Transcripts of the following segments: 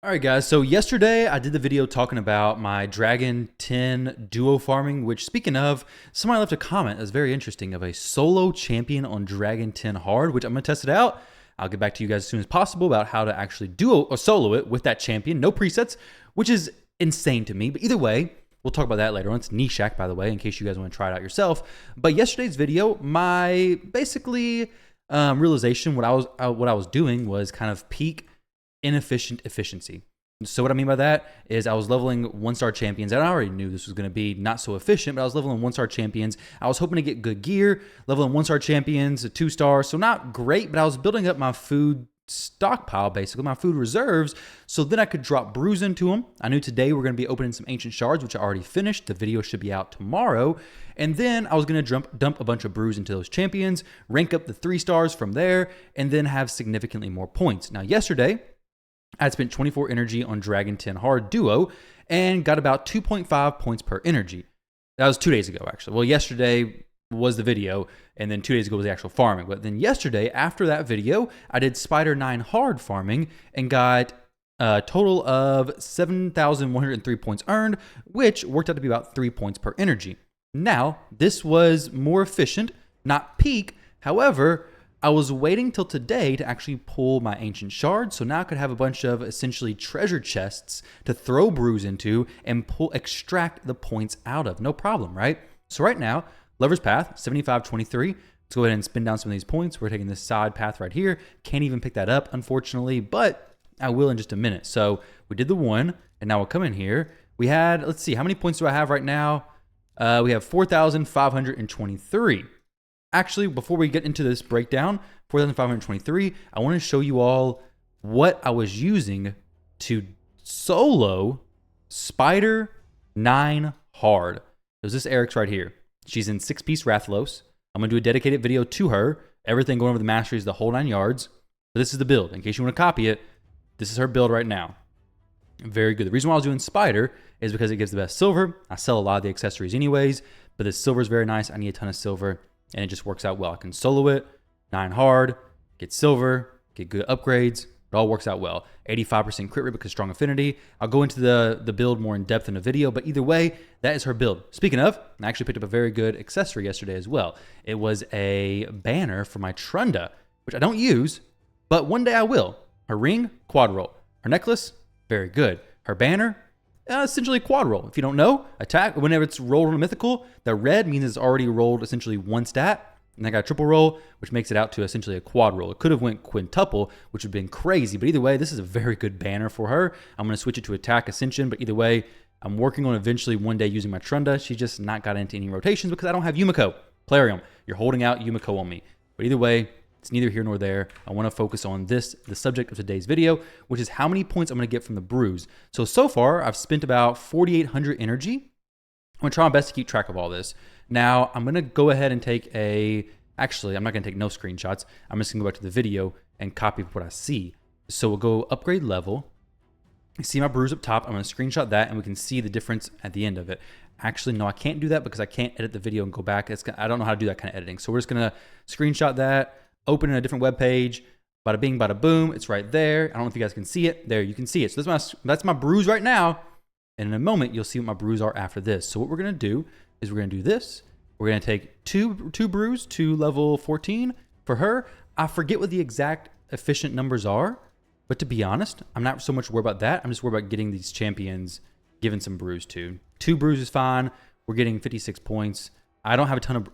All right, guys. So yesterday I did the video talking about my Dragon 10 duo farming, which speaking of, somebody left a comment that's very interesting of a solo champion on Dragon 10 hard, which I'm going to test it out. I'll get back to you guys as soon as possible about how to actually duo or solo it with that champion. No presets, which is insane to me. But either way, we'll talk about that later on. It's Nishak, by the way, in case you guys want to try it out yourself. But yesterday's video, my basically realization, what I was doing was kind of peak inefficient efficiency. So what I mean by that is I was leveling 1-star champions, and I already knew this was going to be not so efficient, but I was leveling 1-star champions. I was hoping to get good gear, leveling 1-star champions, a 2-star, so not great, but I was building up my food stockpile, basically, my food reserves, so then I could drop brews into them. I knew today we're going to be opening some ancient shards, which I already finished. The video should be out tomorrow. And then I was going to dump a bunch of brews into those champions, rank up the 3-stars from there, and then have significantly more points. Now, yesterday, I spent 24 energy on Dragon 10 Hard Duo and got about 2.5 points per energy. That was 2 days ago, actually. Well, yesterday was the video, and then 2 days ago was the actual farming. But then yesterday, after that video, I did Spider 9 Hard farming and got a total of 7,103 points earned, which worked out to be about 3 points per energy. Now, this was more efficient, not peak. However, I was waiting till today to actually pull my ancient shards, so now I could have a bunch of essentially treasure chests to throw brews into and extract the points out of. No problem, right? So right now, Lover's Path, 7523. Let's go ahead and spin down some of these points. We're taking this side path right here. Can't even pick that up, unfortunately, but I will in just a minute. So we did the one, and now we'll come in here. We had, let's see, how many points do I have right now? We have 4,523. Actually, before we get into this breakdown, 4,523, I want to show you all what I was using to solo Spider 9 Hard. There's this Eric's right here. She's in 6-piece Rathlos. I'm going to do a dedicated video to her. Everything going over the masteries, the whole 9 yards. But this is the build. In case you want to copy it, this is her build right now. Very good. The reason why I was doing Spider is because it gives the best silver. I sell a lot of the accessories anyways, but this silver is very nice. I need a ton of silver. And it just works out well. I can solo it, 9 hard, get silver, get good upgrades. It all works out well. 85% crit rate because strong affinity. I'll go into the build more in depth in a video, but either way, that is her build. Speaking of, I actually picked up a very good accessory yesterday as well. It was a banner for my Trunda, which I don't use, but one day I will. Her ring, quad roll. Her necklace, very good. Her banner, essentially quad roll. If you don't know, attack, whenever it's rolled on a mythical, the red means it's already rolled essentially one stat, and I got a triple roll, which makes it out to essentially a quad roll. It could have went quintuple, which would have been crazy, but either way, this is a very good banner for her. I'm going to switch it to attack ascension, but either way, I'm working on eventually one day using my Trunda. She's just not got into any rotations because I don't have Yumiko. Plarium, you're holding out Yumiko on me. But either way, it's neither here nor there. I want to focus on this, the subject of today's video, which is how many points I'm going to get from the brews. So far, I've spent about 4,800 energy. I'm going to try my best to keep track of all this. Now, I'm going to go ahead and take actually, I'm not going to take no screenshots. I'm just going to go back to the video and copy what I see. So we'll go upgrade level. You see my brews up top. I'm going to screenshot that, and we can see the difference at the end of it. Actually, no, I can't do that because I can't edit the video and go back. I don't know how to do that kind of editing. So we're just going to screenshot that, open in a different web page, bada bing, bada boom. It's right there. I don't know if you guys can see it. There, you can see it. So that's my brews right now. And in a moment, you'll see what my brews are after this. So what we're going to do is we're going to do this. We're going to take two brews to level 14 for her. I forget what the exact efficient numbers are, but to be honest, I'm not so much worried about that. I'm just worried about getting these champions given some brews to. 2 brews is fine. We're getting 56 points. I don't have a ton of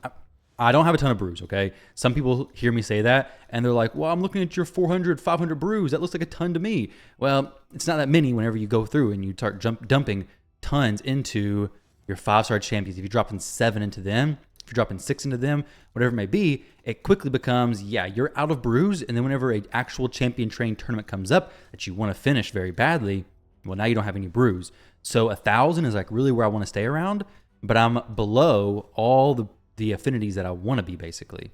brews, okay? Some people hear me say that, and they're like, well, I'm looking at your 400, 500 brews. That looks like a ton to me. Well, it's not that many whenever you go through and you start dumping tons into your 5-star champions. If you're dropping 7 into them, if you're dropping 6 into them, whatever it may be, it quickly becomes, yeah, you're out of brews, and then whenever an actual champion train tournament comes up that you want to finish very badly, well, now you don't have any brews. So 1,000 is like really where I want to stay around, but I'm below all the affinities that I want to be, basically,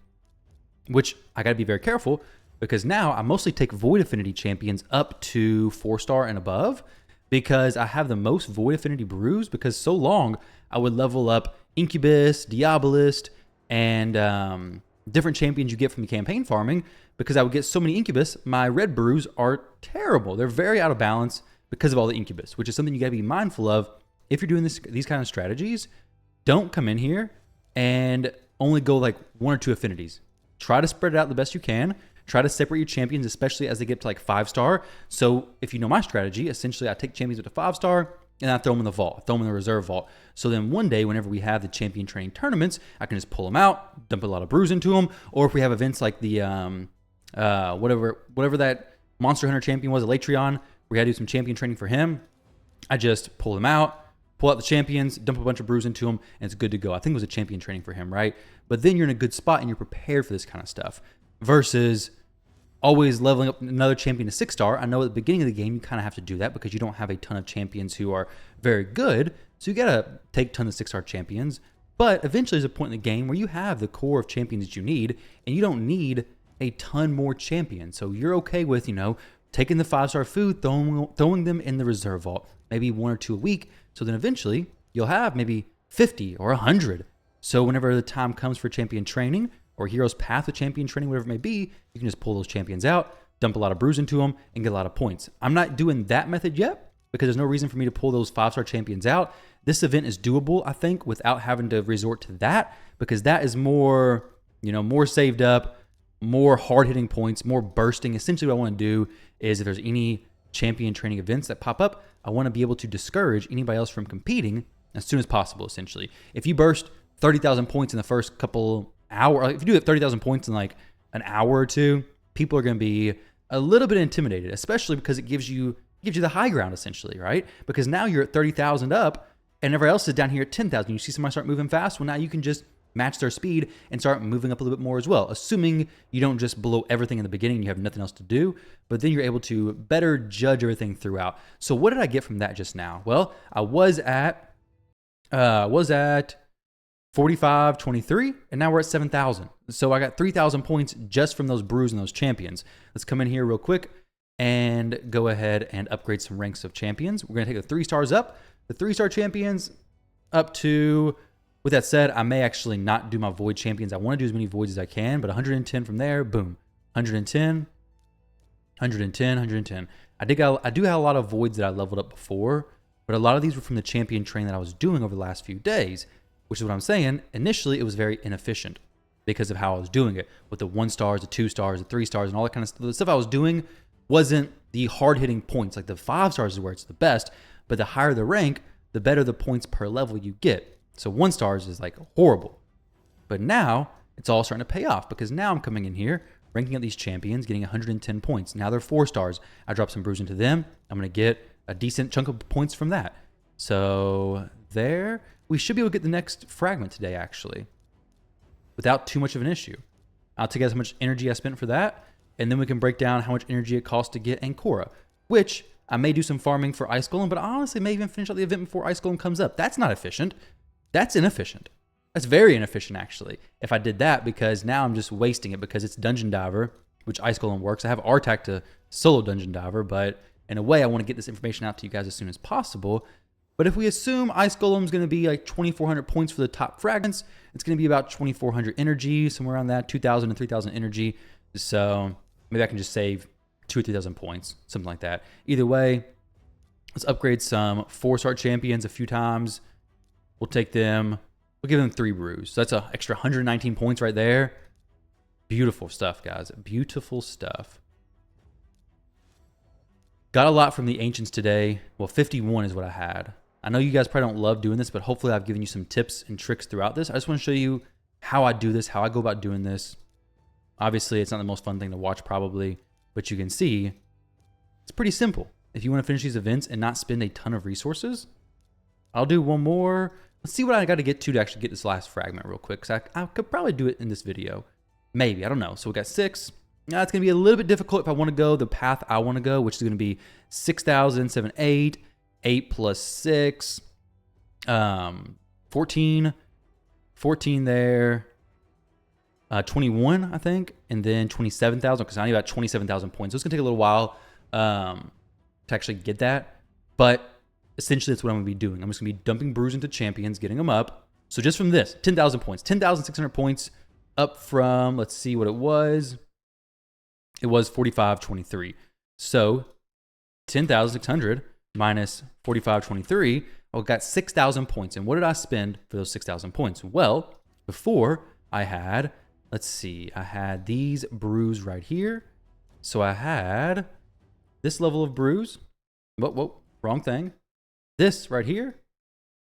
which I got to be very careful because now I mostly take void affinity champions up to 4-star and above because I have the most void affinity brews because so long I would level up Incubus, Diabolist, and different champions you get from the campaign farming because I would get so many Incubus. My red brews are terrible. They're very out of balance because of all the incubus, which is something you got to be mindful of if you're doing these kind of strategies. Don't come in here and only go like 1 or 2 affinities. Try to spread it out the best you can. Try to separate your champions, especially as they get to like 5-star. So if you know my strategy, essentially I take champions with a 5-star and I throw them in the vault, throw them in the reserve vault. So then one day, whenever we have the champion training tournaments, I can just pull them out, dump a lot of brews into them. Or if we have events like the whatever that Monster Hunter champion was, Elatrion, we had to do some champion training for him. I just pull them out, pull out the champions, dump a bunch of brews into them, and it's good to go. I think it was a champion training for him, right? But then you're in a good spot and you're prepared for this kind of stuff versus always leveling up another champion to 6-star. I know at the beginning of the game, you kind of have to do that because you don't have a ton of champions who are very good. So you got to take tons of 6-star champions. But eventually there's a point in the game where you have the core of champions that you need, and you don't need a ton more champions. So you're okay with, taking the 5-star food, throwing them in the reserve vault, maybe 1 or 2 a week. So then eventually you'll have maybe 50 or 100. So whenever the time comes for champion training or Hero's Path with champion training, whatever it may be, you can just pull those champions out, dump a lot of brews into them, and get a lot of points. I'm not doing that method yet because there's no reason for me to pull those 5-star champions out. This event is doable, I think, without having to resort to that, because that is more, more saved up, more hard-hitting points, more bursting. Essentially what I want to do is if there's any champion training events that pop up, I want to be able to discourage anybody else from competing as soon as possible, essentially. If you burst 30,000 points in the first couple hours, if you do 30,000 points in like an hour or 2, people are going to be a little bit intimidated, especially because it gives you the high ground, essentially, right? Because now you're at 30,000 up and everybody else is down here at 10,000. You see somebody start moving fast. Well, now you can just match their speed and start moving up a little bit more as well, assuming you don't just blow everything in the beginning and you have nothing else to do, but then you're able to better judge everything throughout. So what did I get from that just now? Well, I was at 4523, and now we're at 7,000. So I got 3,000 points just from those brews and those champions. Let's come in here real quick and go ahead and upgrade some ranks of champions. We're going to take the 3 stars up. The 3-star champions up to, with that said, I may actually not do my void champions. I want to do as many voids as I can, but 110 from there, boom. 110, 110, 110. I do have a lot of voids that I leveled up before, but a lot of these were from the champion train that I was doing over the last few days, which is what I'm saying. Initially, it was very inefficient because of how I was doing it with the 1 stars, the 2 stars, the 3 stars, and all that kind of stuff. The stuff I was doing wasn't the hard-hitting points. Like the 5 stars is where it's the best, but the higher the rank, the better the points per level you get. So 1 stars is like horrible. But now it's all starting to pay off because now I'm coming in here, ranking up these champions, getting 110 points. Now they're 4 stars. I drop some brews into them. I'm going to get a decent chunk of points from that. So there, we should be able to get the next fragment today, actually, without too much of an issue. I'll take out how much energy I spent for that, and then we can break down how much energy it costs to get Ankora, which I may do some farming for Ice Golem, but I honestly may even finish out the event before Ice Golem comes up. That's not efficient. That's inefficient. That's very inefficient, actually, if I did that, because now I'm just wasting it because it's Dungeon Diver, which Ice Golem works. I have Artak to solo Dungeon Diver, but in a way, I want to get this information out to you guys as soon as possible. But if we assume Ice Golem's going to be like 2,400 points for the top fragments, it's going to be about 2,400 energy, somewhere around that, 2,000 and 3,000 energy. So maybe I can just save 2,000 or 3,000 points, something like that. Either way, let's upgrade some 4-star champions a few times. We'll take them. We'll give them 3 brews. So that's an extra 119 points right there. Beautiful stuff, guys. Beautiful stuff. Got a lot from the Ancients today. Well, 51 is what I had. I know you guys probably don't love doing this, but hopefully I've given you some tips and tricks throughout this. I just want to show you how I do this, how I go about doing this. Obviously, it's not the most fun thing to watch probably, but you can see it's pretty simple. If you want to finish these events and not spend a ton of resources, I'll do one more. Let's see what I got to get to actually get this last fragment real quick, because I could probably do it in this video. Maybe, I don't know. So we got 6. Now it's going to be a little bit difficult if I want to go the path I want to go, which is going to be 6,000, 7, 8, 8 plus 6, 14 there, 21, I think, and then 27,000, because I need about 27,000 points. So it's going to take a little while to actually get that, but essentially that's what I'm going to be doing. I'm just going to be dumping brews into champions, getting them up. So just from this, 10,000 points, 10,600 points up from, let's see what it was. It was 4523. So 10,600 minus 4523, I got 6,000 points. And what did I spend for those 6,000 points? Well, before I had, let's see, I had these brews right here. So I had this level of brews. Whoa, wrong thing. This right here.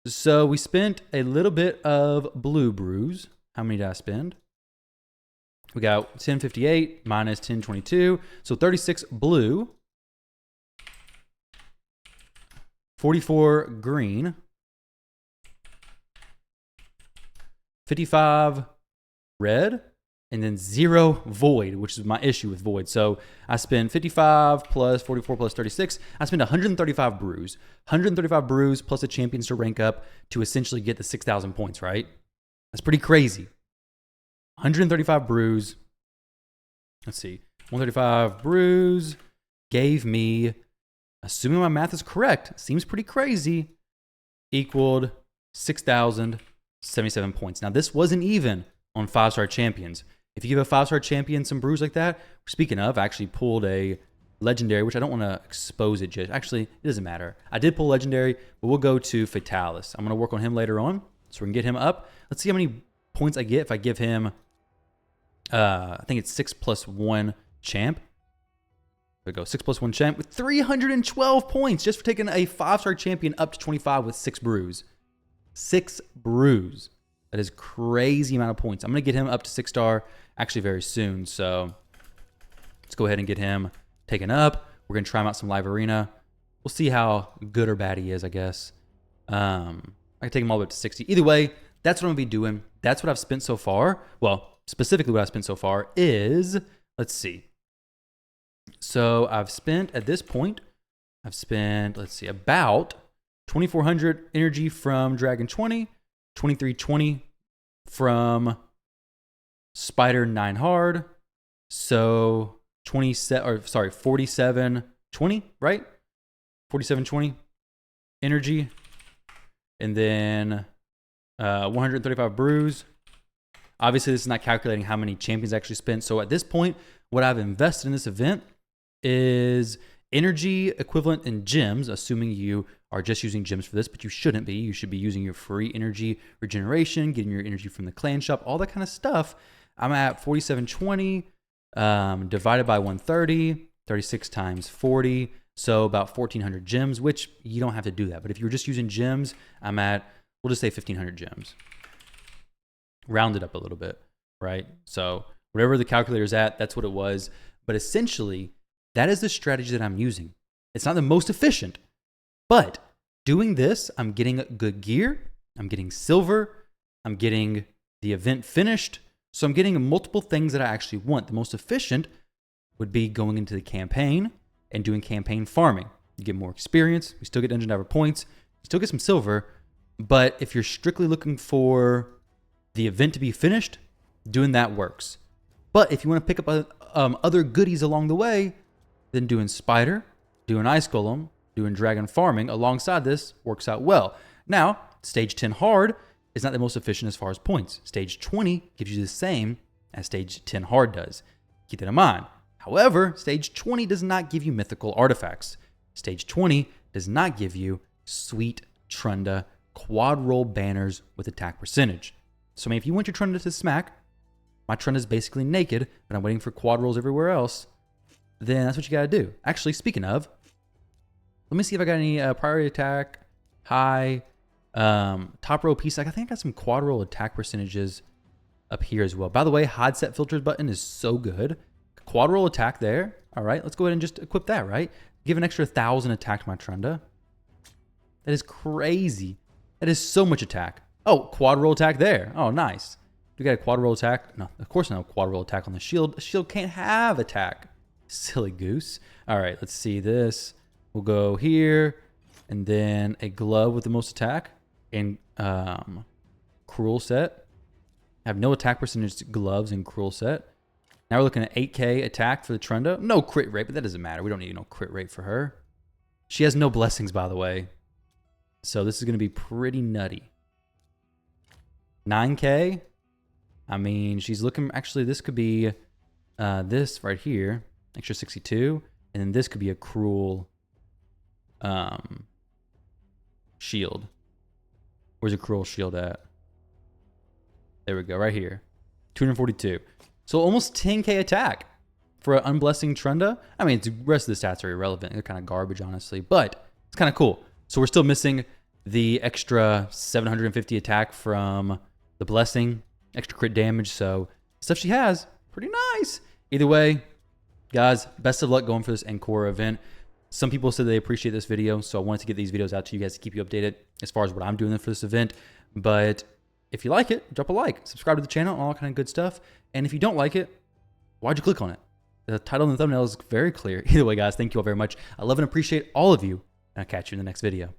So we spent a little bit of blue brews. How many did I spend? We got 1058 minus 1022. So 36 blue, 44 green, 55 red, and then 0 void, which is my issue with void. So I spend 55 plus 44 plus 36. I spend 135 brews. 135 brews plus the champions to rank up to essentially get the 6,000 points, right? That's pretty crazy. 135 brews. Let's see. 135 brews gave me, assuming my math is correct, seems pretty crazy, equaled 6,077 points. Now, this wasn't even on 5-star champions. If you give a 5-star champion some brews like that, speaking of, I actually pulled a legendary, which I don't want to expose it just. Actually, it doesn't matter. I did pull legendary, but we'll go to Fatalis. I'm going to work on him later on, so we can get him up. Let's see how many points I get if I give him, I think it's 6 plus 1 champ. There we go, 6 plus 1 champ with 312 points just for taking a 5-star champion up to 25 with 6 brews. 6 brews. That is crazy amount of points. I'm going to get him up to 6-star actually very soon. So let's go ahead and get him taken up. We're going to try him out some live arena. We'll see how good or bad he is, I guess. I can take him all the way up to 60. Either way, that's what I'm going to be doing. That's what I've spent so far. Well, specifically what I've spent so far is, let's see. So I've spent, at this point, let's see, about 2,400 energy from Dragon 20, 2,320 from Spider 9 hard. So 4720, right? 4720 energy. And then 135 brews. Obviously, this is not calculating how many champions I actually spent. So at this point, what I've invested in this event is energy equivalent in gems, assuming you are just using gems for this, but you shouldn't be. You should be using your free energy regeneration, getting your energy from the clan shop, all that kind of stuff. I'm at 4720 divided by 130, 36 times 40. So about 1,400 gems, which you don't have to do that. But if you're just using gems, I'm at, we'll just say 1,500 gems. Round it up a little bit, right? So whatever the calculator's at, that's what it was. But essentially, that is the strategy that I'm using. It's not the most efficient, but doing this, I'm getting good gear, I'm getting silver, I'm getting the event finished. So I'm getting multiple things that I actually want. The most efficient would be going into the campaign and doing campaign farming. You get more experience, you still get dungeon diver points, you still get some silver, but if you're strictly looking for the event to be finished, doing that works. But if you want to pick up other goodies along the way, then doing Spider, doing Ice Golem, doing Dragon farming alongside this works out well. Now, Stage 10 hard is not the most efficient as far as points. Stage 20 gives you the same as Stage 10 hard does. Keep that in mind. However, Stage 20 does not give you mythical artifacts. Stage 20 does not give you sweet Trunda quad roll banners with attack percentage. So I mean, if you want your Trunda to smack, my Trunda is basically naked, but I'm waiting for quad rolls everywhere else, then that's what you gotta do. Actually, speaking of, let me see if I got any priority attack, high, top row piece. Like I think I got some quad roll attack percentages up here as well. By the way, hide set filters button is so good. Quad roll attack there. All right, let's go ahead and just equip that, right? Give an extra 1,000 attack to my Trunda. That is crazy. That is so much attack. Oh, quad roll attack there. Oh, nice. We got a quad roll attack. No, of course not a quad roll attack on the shield. The shield can't have attack. Silly goose. All right, let's see this. We'll go here, and then a glove with the most attack, and cruel set. I have no attack percentage gloves in cruel set. Now we're looking at 8k attack for the Trunda. No crit rate, but that doesn't matter. We don't need no crit rate for her. She has no blessings, by the way. So this is going to be pretty nutty. 9k. I mean, she's looking... Actually, this could be this right here. Extra 62. And then this could be a cruel shield. Where's the cruel shield at? There we go, right here. 242. So almost 10k attack for an Unblessing Trunda. I mean, the rest of the stats are irrelevant. They're kind of garbage, honestly, but it's kind of cool. So we're still missing the extra 750 attack from the Blessing, extra crit damage. So stuff she has, pretty nice. Either way, guys, best of luck going for this Ankora event. Some people said they appreciate this video, so I wanted to get these videos out to you guys to keep you updated as far as what I'm doing for this event. But if you like it, drop a like, subscribe to the channel, all kind of good stuff. And if you don't like it, why'd you click on it? The title and the thumbnail is very clear. Either way, guys, thank you all very much. I love and appreciate all of you, and I'll catch you in the next video.